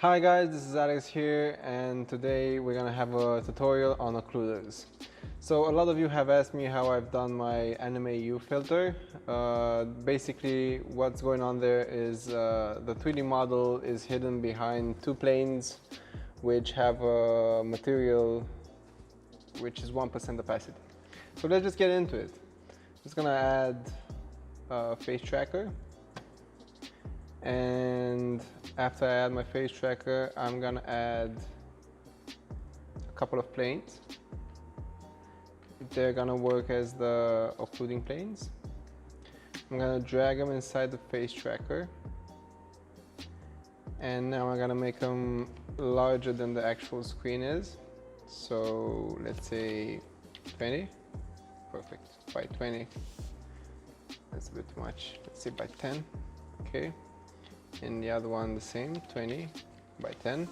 Hi guys, this is Alex here, and today we're gonna have a tutorial on occluders. So a lot of you have asked me how I've done my AnimeYOU filter. Basically what's going on there is the 3D model is hidden behind two planes which have a material which is 1% opacity. So let's just get into it. Just gonna add a face tracker. And after I add my face tracker, I'm gonna add a couple of planes. They're gonna work as the occluding planes. I'm gonna drag them inside the face tracker. And now I'm gonna make them larger than the actual screen is. So let's say 20. Perfect, by 20. That's a bit too much. Let's say by 10, okay. And the other one the same, 20 by 10.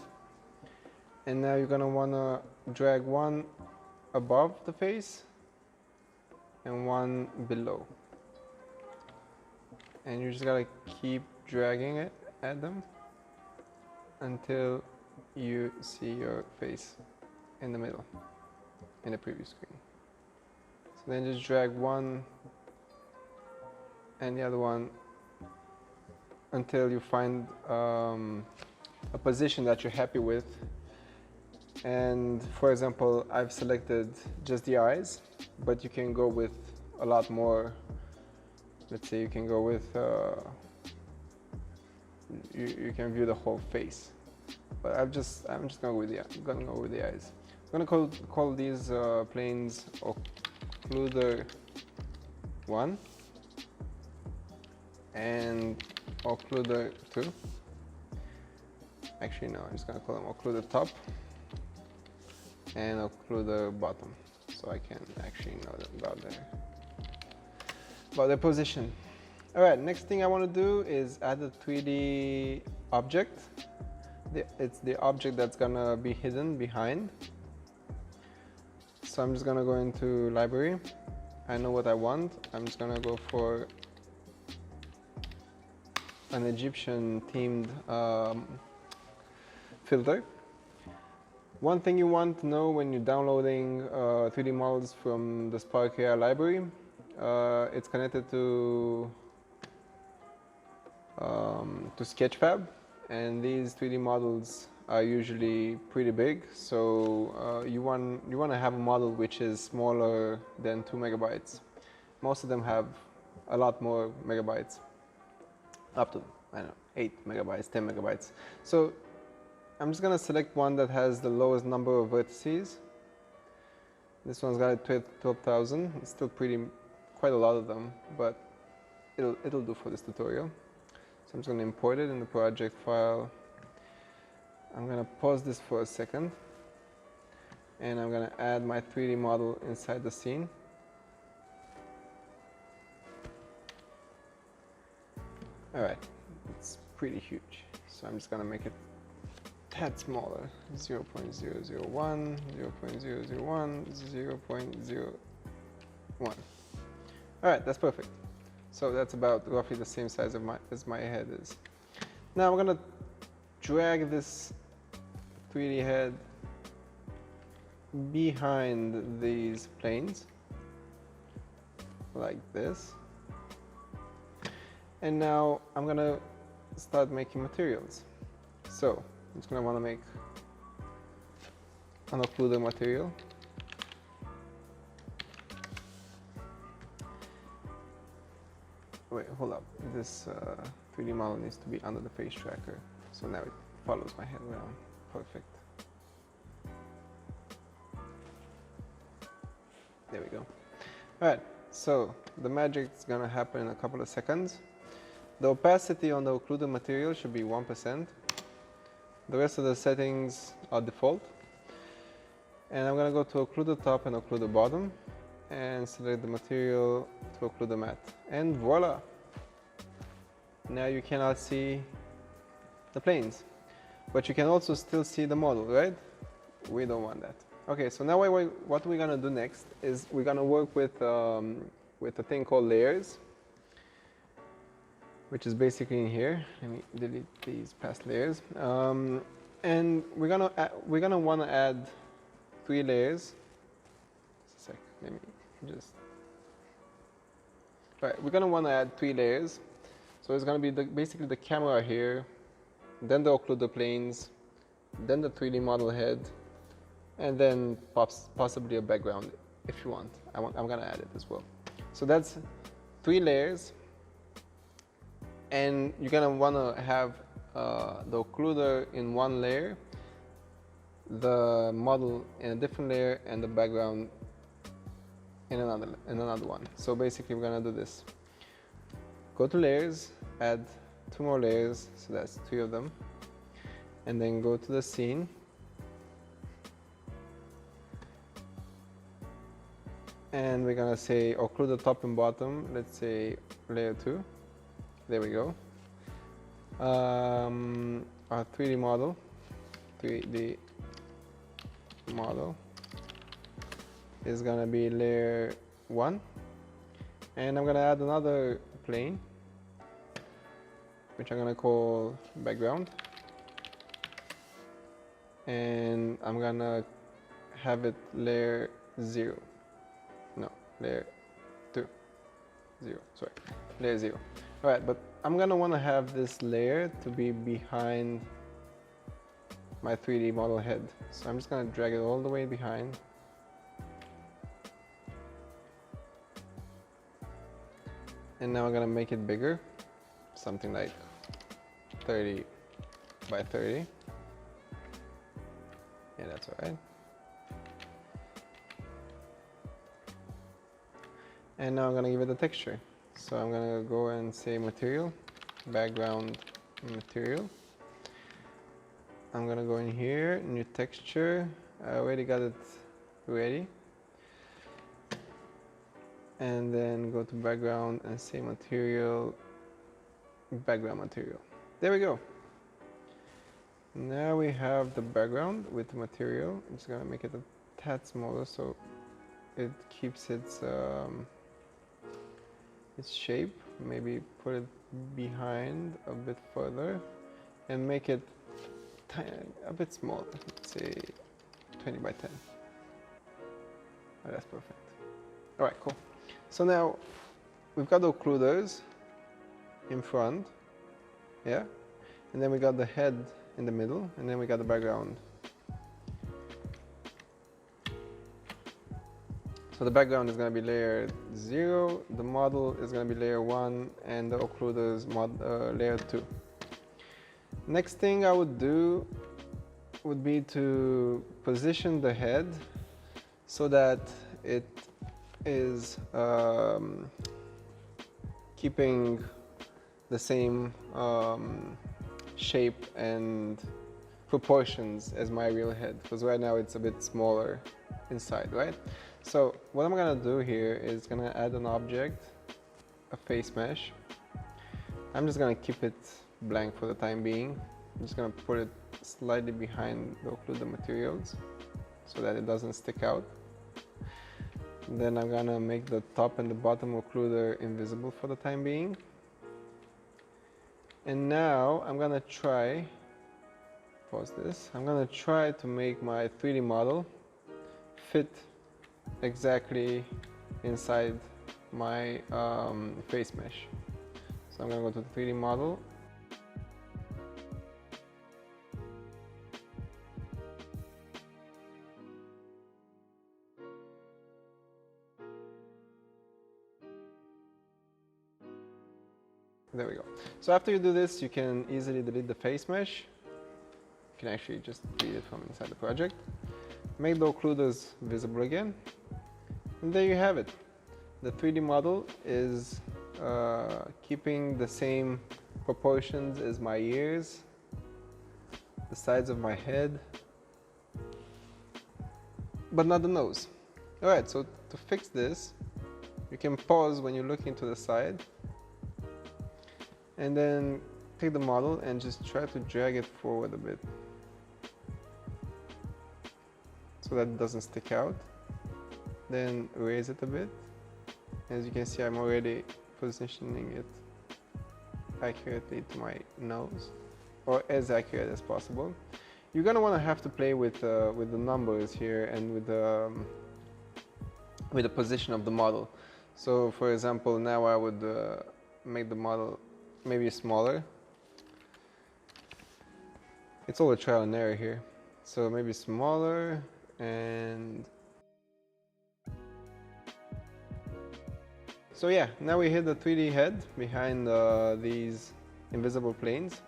And now you're gonna wanna drag one above the face and one below. And you just gotta keep dragging it at them until you see your face in the middle, in the preview screen. So then just drag one and the other one until you find a position that you're happy with. And for example, I've selected just the eyes, but you can go with a lot more. Let's say you can go with, you can view the whole face. But I'm just gonna go with the eyes. I'm gonna call these planes Occluder 1 and Occluder 2. Actually no, I'm just gonna call them Occluder top and Occluder bottom, so I can actually know about their position. Alright, next thing I want to do is add a 3D object. It's the object that's gonna be hidden behind. So I'm just gonna go into library. I know what I want. I'm just gonna go for an Egyptian themed filter. One thing you want to know when you're downloading 3D models from the SparkAR library, it's connected to Sketchfab, and these 3D models are usually pretty big. So you want to have a model which is smaller than 2 megabytes. Most of them have a lot more megabytes. Up to, I don't know, 8 megabytes, 10 megabytes. So I'm just gonna select one that has the lowest number of vertices. This one's got 12,000. It's still quite a lot of them, but it'll do for this tutorial. So I'm just gonna import it in the project file. I'm gonna pause this for a second, and I'm gonna add my 3D model inside the scene. Alright, it's pretty huge, so I'm just gonna make it a tad smaller. 0.001, 0.001, 0.01. Alright, that's perfect. So that's about roughly the same size as my head is. Now I'm gonna drag this 3D head behind these planes, like this. And now I'm gonna start making materials. So I'm just gonna wanna make an occluder material. Wait, hold up. This 3D model needs to be under the face tracker. So now it follows my head around. Perfect. There we go. Alright, so the magic's gonna happen in a couple of seconds. The opacity on the occluder material should be 1%. The rest of the settings are default. And I'm gonna go to occluder top and occluder bottom and select the material to occluder matte. And voila! Now you cannot see the planes, but you can also still see the model, right? We don't want that. Okay, so now what we're gonna do next is we're gonna work with a thing called layers, which is basically in here. Let me delete these past layers. And we're gonna want to add 3 layers. Just a sec, let me just. All right, we're gonna want to add 3 layers. So it's gonna be basically the camera here, then the occluder planes, then the 3D model head, and then possibly a background if you want. I'm gonna add it as well. So that's 3 layers, and you're gonna wanna have the occluder in one layer, the model in a different layer, and the background in another one. So basically we're gonna do this. Go to layers, add 2 more layers, so that's 3 of them, and then go to the scene. And we're gonna say occluder top and bottom, let's say layer 2. There we go. Our 3D model is gonna be layer 1, and I'm gonna add another plane, which I'm gonna call background, and I'm gonna have it layer 0. No, layer 2. 0, sorry, layer 0. All right, but I'm gonna wanna have this layer to be behind my 3D model head. So I'm just gonna drag it all the way behind. And now I'm gonna make it bigger, something like 30 by 30. Yeah, that's all right. And now I'm gonna give it a texture. So I'm gonna go and say material, background material. I'm gonna go in here, new texture. I already got it ready. And then go to background and say material, background material. There we go. Now we have the background with the material. I'm just gonna make it a tad smaller so it keeps its shape. Maybe put it behind a bit further and make it a bit smaller. Let's say 20 by 10. Oh, that's perfect. All right, cool. So now we've got the occluders in front, yeah, and then we got the head in the middle, and then we got the background. So the background is going to be layer 0, the model is going to be layer 1, and the occluder is layer 2. Next thing I would do would be to position the head so that it is keeping the same shape and proportions as my real head, because right now it's a bit smaller inside, right? So what I'm gonna do here is gonna add an object, a face mesh. I'm just gonna keep it blank for the time being. I'm just gonna put it slightly behind the occluder materials so that it doesn't stick out. Then I'm gonna make the top and the bottom occluder invisible for the time being. And now I'm gonna try, pause this, I'm gonna try to make my 3D model fit exactly inside my face mesh. So I'm gonna go to the 3D model. There we go. So after you do this, you can easily delete the face mesh. You can actually just delete it from inside the project. Make the occluders visible again. And there you have it. The 3D model is keeping the same proportions as my ears, the sides of my head, but not the nose. All right, so to fix this, you can pause when you're looking to the side, and then take the model and just try to drag it forward a bit so that it doesn't stick out. Then raise it a bit. As you can see, I'm already positioning it accurately to my nose, or as accurate as possible. you're gonna want to have to play with the numbers here and with the position of the model. So for example, now I would make the model maybe smaller. It's all a trial and error here. So maybe smaller, and so yeah, now we hit the 3D head behind these invisible planes.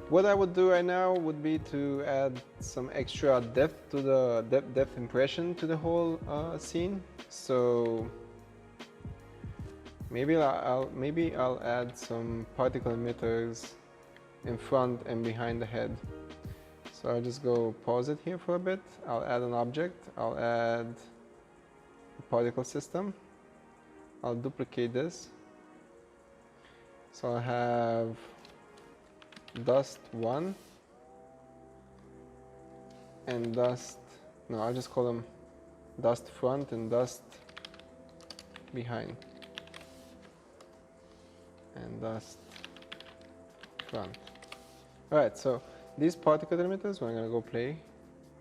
What I would do right now would be to add some extra depth to the depth impression to the whole scene. So maybe I'll add some particle emitters in front and behind the head. So I'll just go pause it here for a bit. I'll add an object. I'll add a particle system. I'll duplicate this. So I'll have dust 1 and dust, no, I'll just call them dust front and dust behind, and dust front. Alright, so these particle emitters, we're gonna go play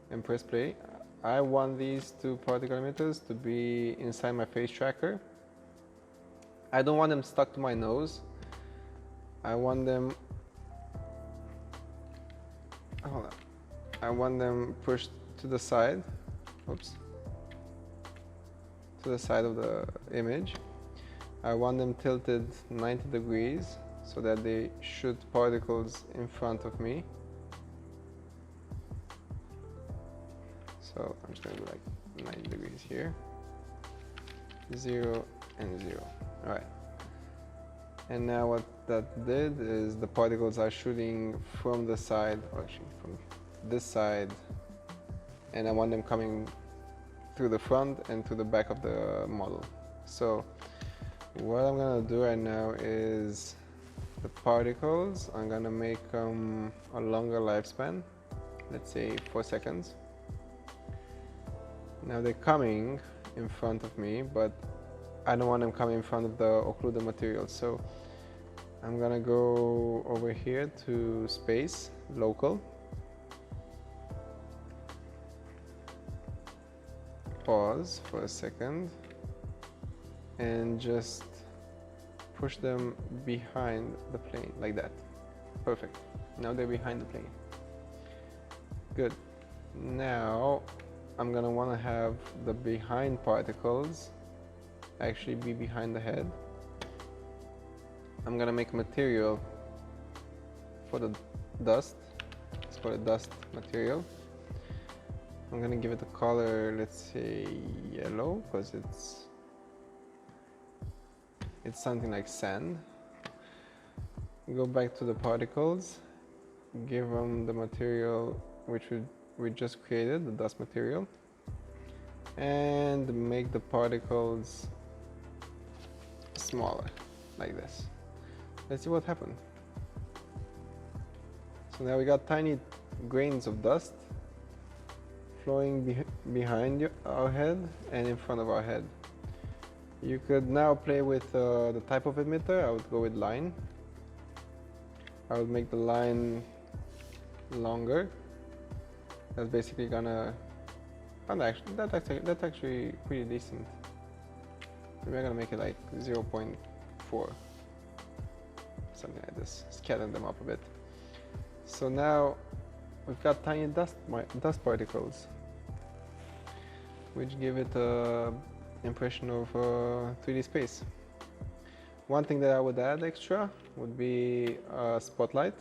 and press play. I want these two particle emitters to be inside my face tracker. I don't want them stuck to my nose. I want them, hold on, I want them pushed to the side, oops, to the side of the image. I want them tilted 90 degrees so that they shoot particles in front of me. So I'm just going to do like 90 degrees here, 0 and 0. All right. And now what that did is the particles are shooting from the side, or actually from this side, and I want them coming through the front and through the back of the model. So what I'm gonna do right now is the particles, I'm gonna make them a longer lifespan, let's say 4 seconds. Now they're coming in front of me, but I don't want them coming in front of the occluder material. So I'm gonna go over here to space, local, pause for a second, and just push them behind the plane like that. Perfect. Now they're behind the plane. Good. Now I'm gonna want to have the behind particles actually be behind the head. I'm gonna make material for the dust. Let's call it dust material. I'm gonna give it a color, let's say yellow, because it's something like sand. Go back to the particles, give them the material which we just created, the dust material, and make the particles smaller, like this. Let's see what happened. So now we got tiny grains of dust flowing behind our head and in front of our head. You could now play with the type of emitter. I would go with line. I would make the line longer. That's basically gonna, that's actually pretty decent. Maybe I'm gonna make it like 0.4, something like this, scatter them up a bit. So now we've got tiny dust particles, which give it an impression of 3D space. One thing that I would add extra would be a spotlight.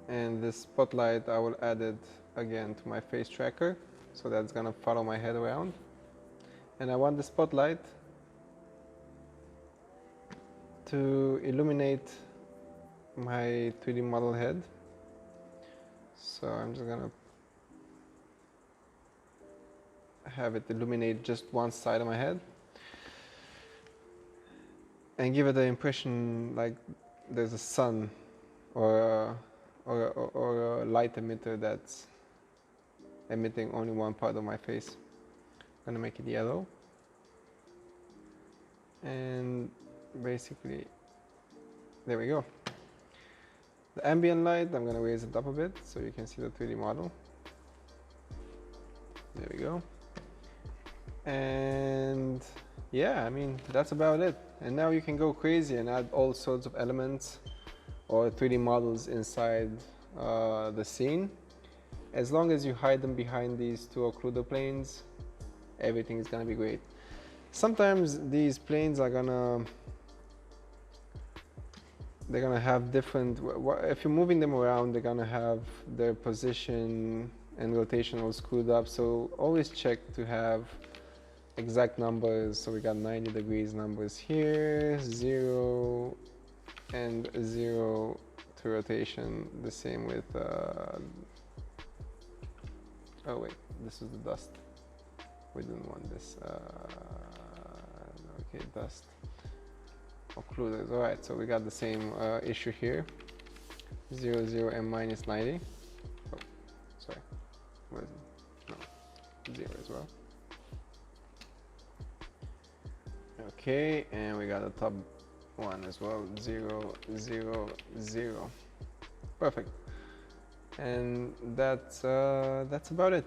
And this spotlight, I will add it again to my face tracker, so that's gonna follow my head around. And I want the spotlight to illuminate my 3D model head. So I'm just gonna have it illuminate just one side of my head and give it the impression like there's a sun or a light emitter that's emitting only one part of my face. I'm gonna make it yellow, and basically There we go. The ambient light, I'm going to raise it up a bit so you can see the 3D model. There we go. And yeah, I mean, that's about it. And now you can go crazy and add all sorts of elements or 3D models inside the scene. As long as you hide them behind these two occluder planes, everything is gonna be great. Sometimes these planes are gonna have different, if you're moving them around, they're gonna have their position and rotation all screwed up. So always check to have exact numbers. So we got 90 degrees numbers here, 0 and 0 to rotation. The same with, oh wait, this is the dust. We didn't want this. Okay, dust. Occluders. All right, so we got the same issue here. 0, 0, and minus 90. Oh, sorry. Where is it? No, 0 as well. Okay, and we got the top one as well. 0, 0, 0. Perfect. And that's about it.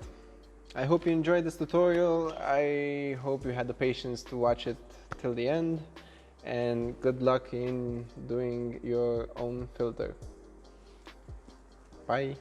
I hope you enjoyed this tutorial. I hope you had the patience to watch it till the end, and good luck in doing your own filter. Bye.